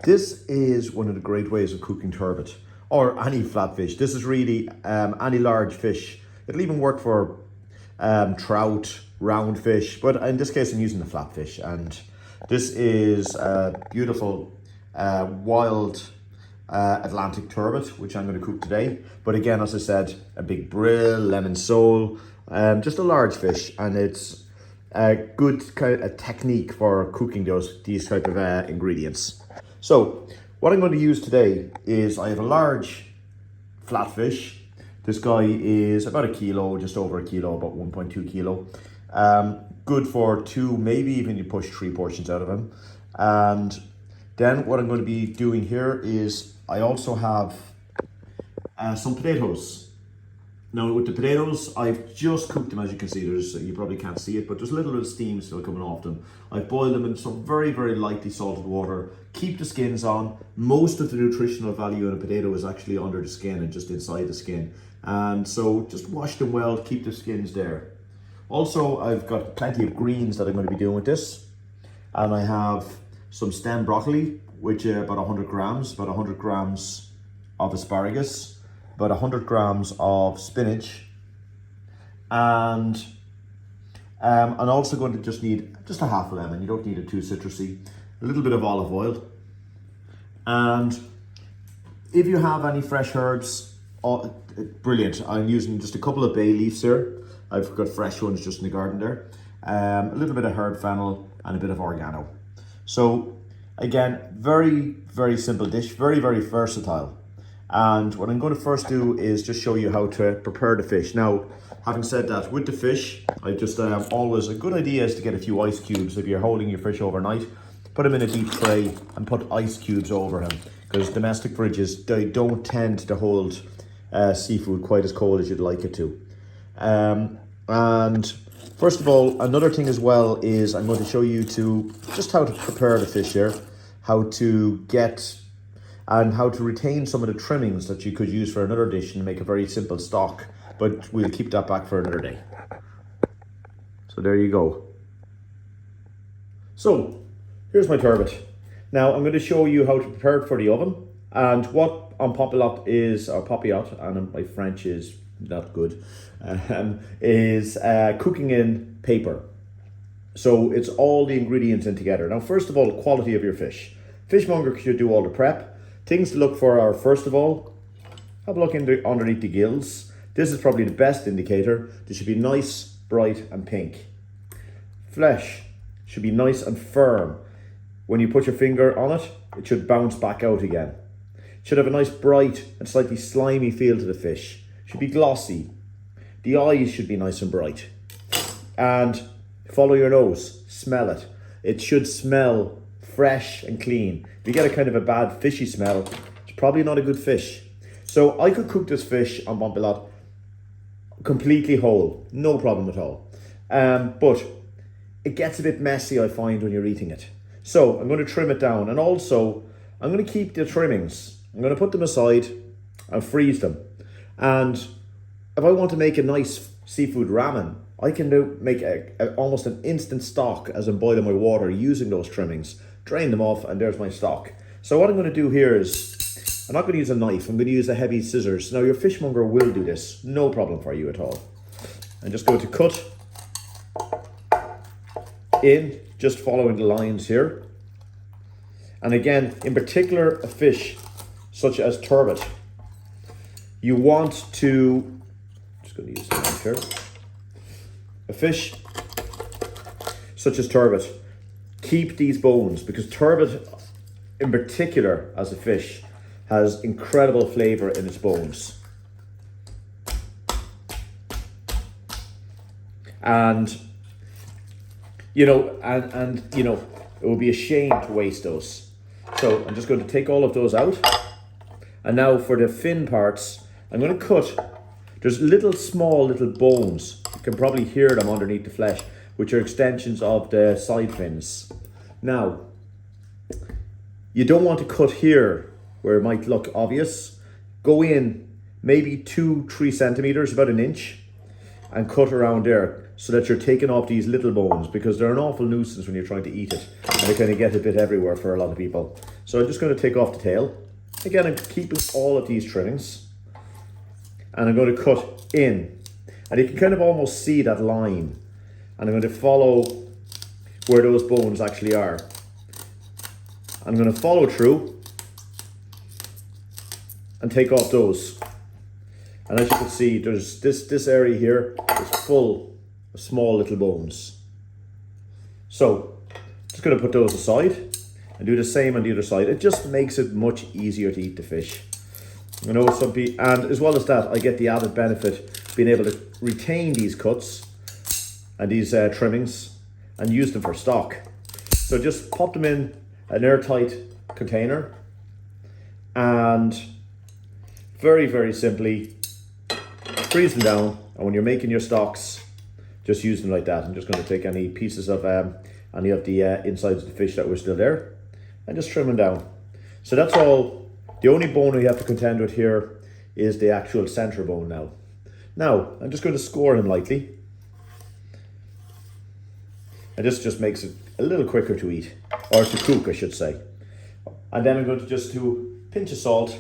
This is one of the great ways of cooking turbot or any flatfish. This is really any large fish. It'll even work for trout, round fish, but in this case I'm using the flatfish, and this is a beautiful wild Atlantic turbot, which I'm going to cook today. But again, as I said, a big brill, lemon sole, just a large fish, and it's a good kind of technique for cooking these type of ingredients. So what I'm going to use today is I have a large flatfish. This guy is about a kilo, just over a kilo, about 1.2 kilo. Good for 2, maybe even you push 3 portions out of him. And then what I'm going to be doing here is I also have some potatoes. Now with the potatoes, I've just cooked them, as you can see. You probably can't see it, but there's a little bit of steam still coming off them. I've boiled them in some very, very lightly salted water. Keep the skins on. Most of the nutritional value in a potato is actually under the skin and just inside the skin. And so just wash them well, keep the skins there. Also, I've got plenty of greens that I'm going to be doing with this. And I have some stem broccoli, which are about 100 grams, about 100 grams of asparagus, about 100 grams of spinach, and I'm also going to just need just a half a lemon. You don't need it too citrusy. A little bit of olive oil, and if you have any fresh herbs, brilliant. I'm using just a couple of bay leaves here. I've got fresh ones just in the garden there. A little bit of herb fennel and a bit of oregano. So again, very, very simple dish, very, very versatile. And what I'm going to first do is just show you how to prepare the fish. Now, having said that, with the fish, I just always a good idea is to get a few ice cubes. If you're holding your fish overnight, put them in a deep tray and put ice cubes over him, because domestic fridges, they don't tend to hold seafood quite as cold as you'd like it to. And first of all, another thing as well is I'm going to show you just how to prepare the fish here, how to get and how to retain some of the trimmings that you could use for another dish and make a very simple stock, but we'll keep that back for another day. So there you go. So here's my turbot. Now I'm going to show you how to prepare it for the oven, and what on papillote is, or papillote, and my French is not good, is cooking in paper. So it's all the ingredients in together. Now first of all, the quality of your fish. Fishmonger should do all the prep. Things to look for are, first of all, have a look underneath the gills. This is probably the best indicator. They should be nice, bright and pink. Flesh should be nice and firm. When you put your finger on it, it should bounce back out again. It should have a nice bright and slightly slimy feel to the fish. It should be glossy. The eyes should be nice and bright. And follow your nose, smell it. It should smell fresh and clean. If you get a kind of a bad fishy smell, it's probably not a good fish. So I could cook this fish on papillote completely whole, no problem at all. But it gets a bit messy, I find, when you're eating it. So I'm going to trim it down, and also I'm going to keep the trimmings. I'm going to put them aside and freeze them. And if I want to make a nice seafood ramen, I can make almost an instant stock as I'm boiling my water using those trimmings. Drain them off, and there's my stock. So what I'm going to do here is, I'm not going to use a knife, I'm going to use a heavy scissors. Now your fishmonger will do this, no problem for you at all. I'm just going to cut in, just following the lines here. And again, in particular, a fish such as turbot, you want to, just going to use the knife here. A fish such as turbot, keep these bones, because turbot in particular as a fish has incredible flavor in its bones. And you know, it would be a shame to waste those. So I'm just going to take all of those out. And now for the fin parts, I'm going to cut. There's small little bones. You can probably hear them underneath the flesh, which are extensions of the side fins. Now, you don't want to cut here where it might look obvious. Go in maybe 2-3 centimeters, about an inch, and cut around there. so that you're taking off these little bones, because they're an awful nuisance when you're trying to eat it, and they kind of get a bit everywhere for a lot of people. So I'm just going to take off the tail. Again, I'm keeping all of these trimmings, and I'm going to cut in, and you can kind of almost see that line, and I'm going to follow where those bones actually are. I'm going to follow through and take off those. And as you can see, there's this area here is full of small little bones. So just going to put those aside and do the same on the other side. It just makes it much easier to eat the fish. I know some people, and as well as that, I get the added benefit of being able to retain these cuts and these trimmings and use them for stock. So just pop them in an airtight container, and very, very simply freeze them down, and when you're making your stocks, just use them like that. I'm just going to take any pieces of any of the insides of the fish that were still there and just trim them down. So that's all. The only bone we have to contend with here is the actual center bone now. Now, I'm just going to score him lightly. And this just makes it a little quicker to eat, or to cook, I should say. And then I'm going to just do a pinch of salt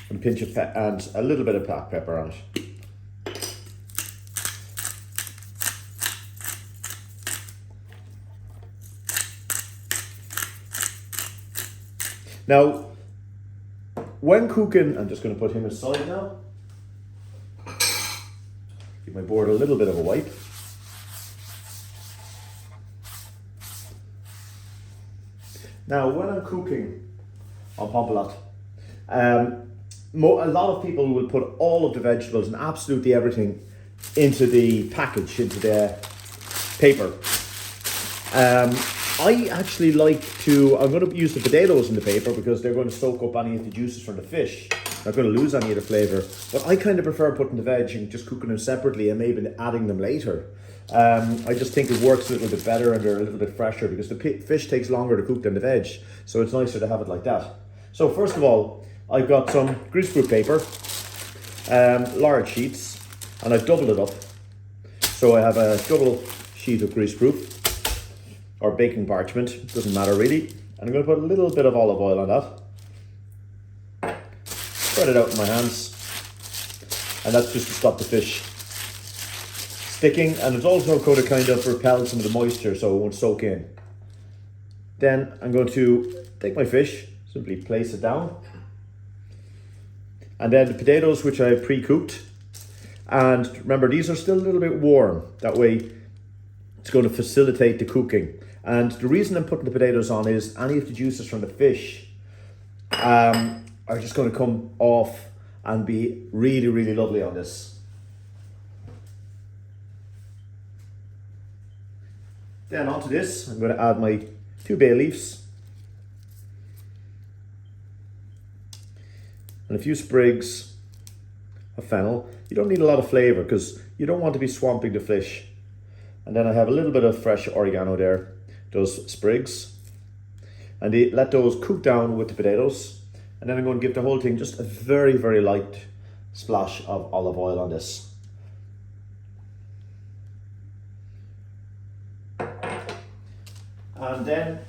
and pinch of and a little bit of black pepper on it. Now, when cooking, I'm just going to put him aside now. Give my board a little bit of a wipe. Now, when I'm cooking on papillote, a lot of people will put all of the vegetables and absolutely everything into the package, into the paper. I actually like to, I'm going to use the potatoes in the paper because they're going to soak up any of the juices from the fish. Not going to lose any of the flavour. But I kind of prefer putting the veg and just cooking them separately and maybe adding them later. I just think it works a little bit better and they're a little bit fresher because the fish takes longer to cook than the veg. So it's nicer to have it like that. So first of all, I've got some greaseproof paper, large sheets, and I've doubled it up. So I have a double sheet of greaseproof or baking parchment, doesn't matter really. And I'm going to put a little bit of olive oil on that. Spread it out in my hands. And that's just to stop the fish sticking, and it's also going to kind of repel some of the moisture so it won't soak in. Then I'm going to take my fish, simply place it down. And then the potatoes, which I pre-cooked. And remember, these are still a little bit warm. That way it's going to facilitate the cooking. And the reason I'm putting the potatoes on is any of the juices from the fish are just going to come off and be really, really lovely on this. Then onto this, I'm going to add my 2 bay leaves and a few sprigs of fennel. You don't need a lot of flavour because you don't want to be swamping the fish. And then I have a little bit of fresh oregano there, those sprigs. And let those cook down with the potatoes. And then I'm going to give the whole thing just a very, very light splash of olive oil on this. And then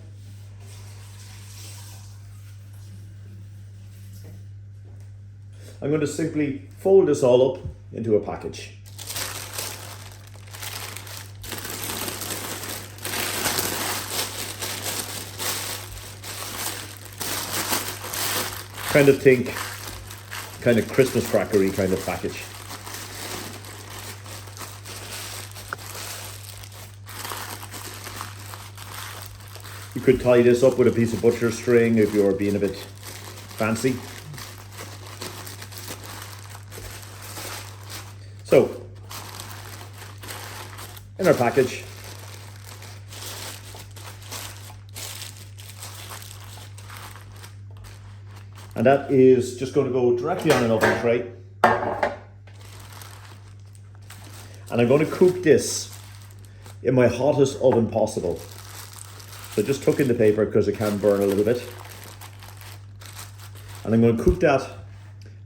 I'm going to simply fold this all up into a package. Kind of think, kind of Christmas crackery kind of package. You could tie this up with a piece of butcher string if you're being a bit fancy. So, in our package, and that is just going to go directly on an oven tray. And I'm going to cook this in my hottest oven possible. So just tuck in the paper because it can burn a little bit. And I'm going to cook that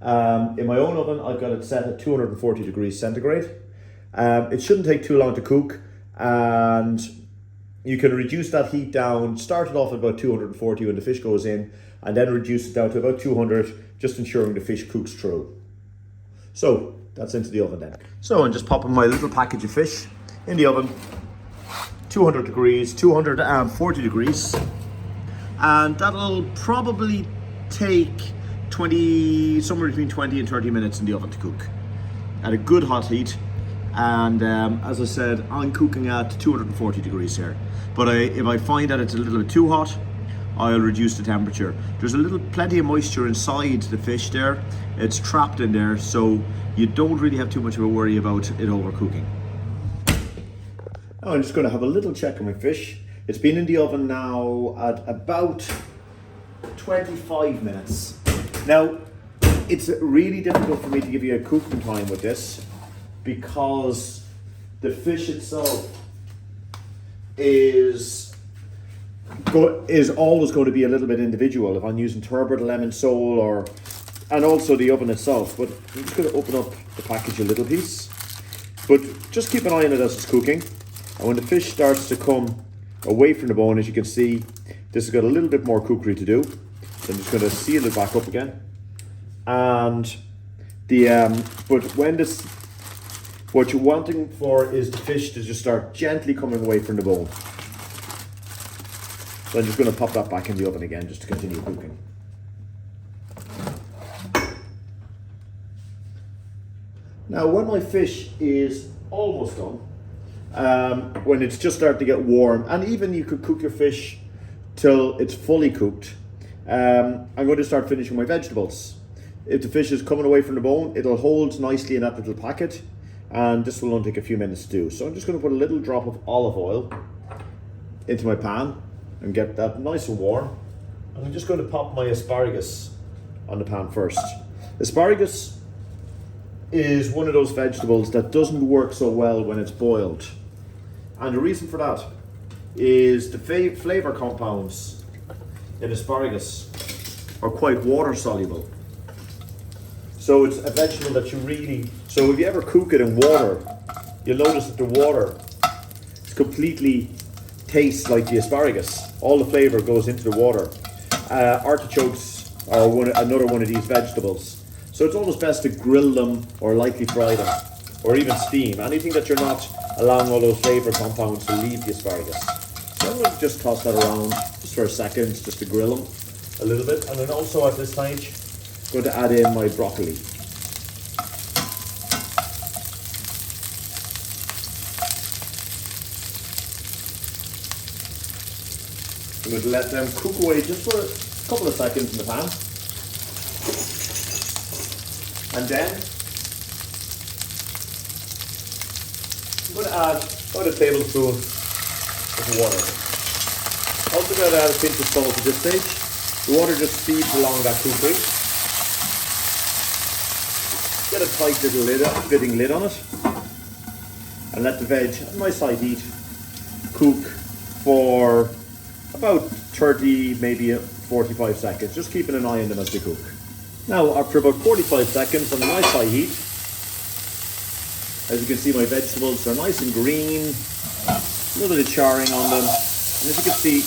In my own oven, I've got it set at 240 degrees centigrade. It shouldn't take too long to cook, and you can reduce that heat down, start it off at about 240 when the fish goes in, and then reduce it down to about 200, just ensuring the fish cooks through. So that's into the oven then. So I'm just popping my little package of fish in the oven, 200 degrees, 240 degrees, and that'll probably take somewhere between 20 and 30 minutes in the oven to cook at a good hot heat. And as I said, I'm cooking at 240 degrees here, but if I find that it's a little bit too hot, I'll reduce the temperature. There's plenty of moisture inside the fish there. It's trapped in there, so you don't really have too much of a worry about it overcooking. Now I'm just going to have a little check on my fish. It's been in the oven now at about 25 minutes. Now, it's really difficult for me to give you a cooking time with this because the fish itself is always going to be a little bit individual if I'm using turbot, lemon sole, and also the oven itself. But I'm just going to open up the package a little piece. But just keep an eye on it as it's cooking. And when the fish starts to come away from the bone, as you can see, this has got a little bit more cookery to do. So I'm just going to seal it back up again. And what you're wanting for is the fish to just start gently coming away from the bone. So I'm just going to pop that back in the oven again just to continue cooking. Now when my fish is almost done, when it's just starting to get warm, and even you could cook your fish till it's fully cooked, I'm going to start finishing my vegetables. If the fish is coming away from the bone, it'll hold nicely in that little packet, and this will only take a few minutes to do. So I'm just going to put a little drop of olive oil into my pan and get that nice and warm. And I'm just going to pop my asparagus on the pan first. Asparagus is one of those vegetables that doesn't work so well when it's boiled. And the reason for that is the flavor compounds in asparagus are quite water soluble. So it's a vegetable that so if you ever cook it in water, you'll notice that the water completely tastes like the asparagus. All the flavor goes into the water. Artichokes are another one of these vegetables. So it's always best to grill them or lightly fry them, or even steam. Anything that you're not allowing all those flavor compounds to leave the asparagus. So I'm going to just toss that around just for a second, just to grill them a little bit. And then also at this stage, I'm going to add in my broccoli. I'm going to let them cook away just for a couple of seconds in the pan. And then I'm going to add about a tablespoon of water. Also going to add a pinch of salt at this stage. The water just speeds along that cookery. Get a tight little fitting lid on it. And let the veg at nice high heat cook for about 30, maybe 45 seconds. Just keeping an eye on them as they cook. Now, after about 45 seconds on a nice high heat, as you can see, my vegetables are nice and green, a little bit of charring on them, and as you can see,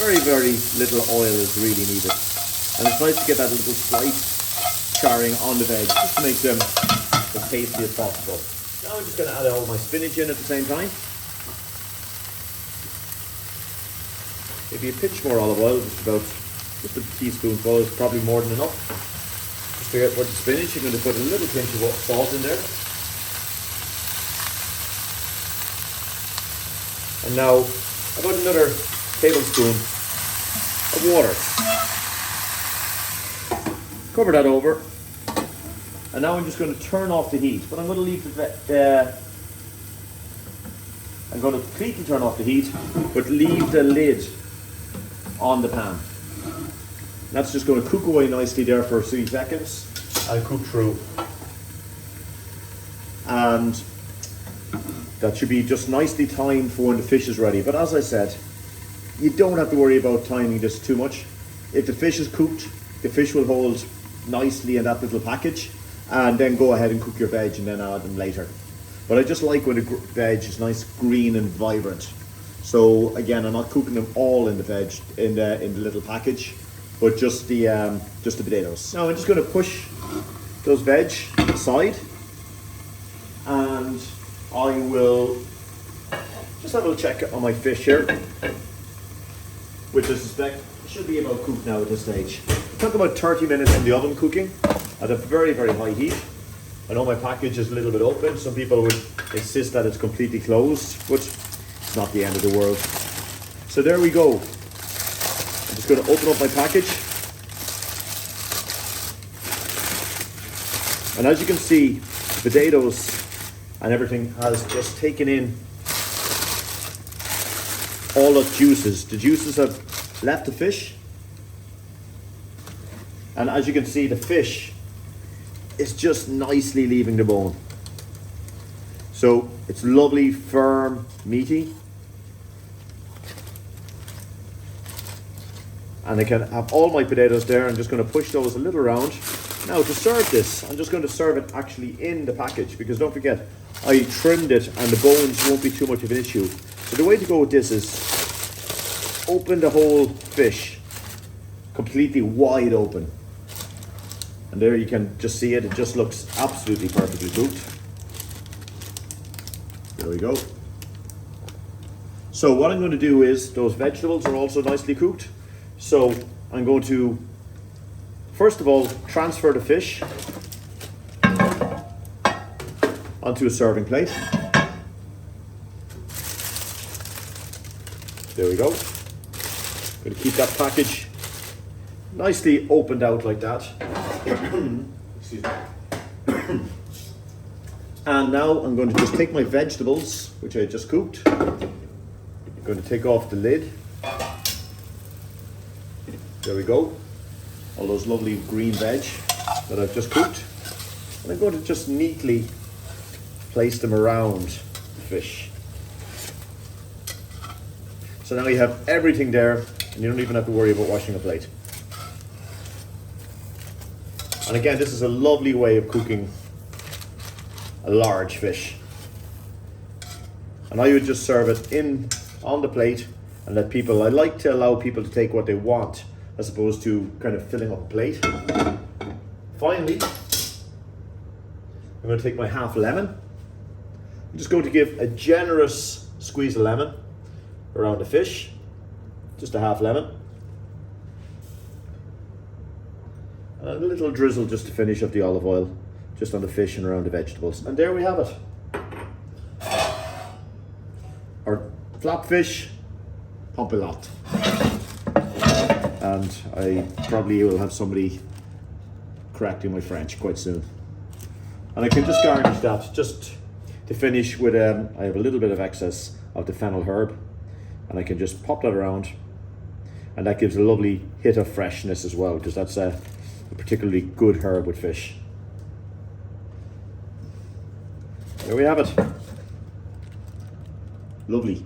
very, very little oil is really needed. And it's nice to get that little slight charring on the veg, just to make them as tasty as possible. Now I'm just going to add all my spinach in at the same time. Maybe a pinch more olive oil, just a teaspoonful is probably more than enough. Just to get for the spinach, you're going to put a little pinch of salt in there. And now about another tablespoon of water. Cover that over. And now I'm just going to turn off the heat, but I'm going to leave I'm going to completely turn off the heat, but leave the lid on the pan. That's just going to cook away nicely there for a few seconds and cook through. And that should be just nicely timed for when the fish is ready. But as I said, you don't have to worry about timing this too much. If the fish is cooked, the fish will hold nicely in that little package, and then go ahead and cook your veg and then add them later. But I just like when the veg is nice, green and vibrant. So again, I'm not cooking them all in the veg, in the little package, but just the potatoes. Now I'm just going to push those veg aside, and I will just have a check on my fish here, which I suspect should be about cooked now at this stage. It took about 30 minutes in the oven cooking at a very, very high heat. I know my package is a little bit open. Some people would insist that it's completely closed, but it's not the end of the world. So there we go. I'm just going to open up my package. And as you can see, the potatoes and everything has just taken in all the juices. The juices have left the fish. And as you can see, the fish is just nicely leaving the bone. So it's lovely, firm, meaty. And I can have all my potatoes there. I'm just going to push those a little around. Now to serve this, I'm just going to serve it actually in the package, because don't forget, I trimmed it and the bones won't be too much of an issue. So the way to go with this is open the whole fish completely wide open. And there you can just see it, it just looks absolutely perfectly cooked. There we go. So what I'm going to do is, those vegetables are also nicely cooked. So I'm going to, first of all, transfer the fish onto a serving plate. There we go. I'm going to keep that package nicely opened out like that. Excuse me. And now I'm going to just take my vegetables, which I just cooked. I'm going to take off the lid. There we go. All those lovely green veg that I've just cooked. And I'm going to just neatly place them around the fish. So now you have everything there, and you don't even have to worry about washing a plate. And again, this is a lovely way of cooking a large fish. And I would just serve it in on the plate and let people, I like to allow people to take what they want as opposed to kind of filling up a plate. Finally, I'm going to take my half lemon. I'm just going to give a generous squeeze of lemon around the fish, just a half lemon. And a little drizzle just to finish up the olive oil, just on the fish and around the vegetables. And there we have it. Our flatfish papillote. And I probably will have somebody correcting my French quite soon. And I can just garnish that just to finish with, I have a little bit of excess of the fennel herb, and I can just pop that around, and that gives a lovely hit of freshness as well, because that's a particularly good herb with fish. There we have it. Lovely.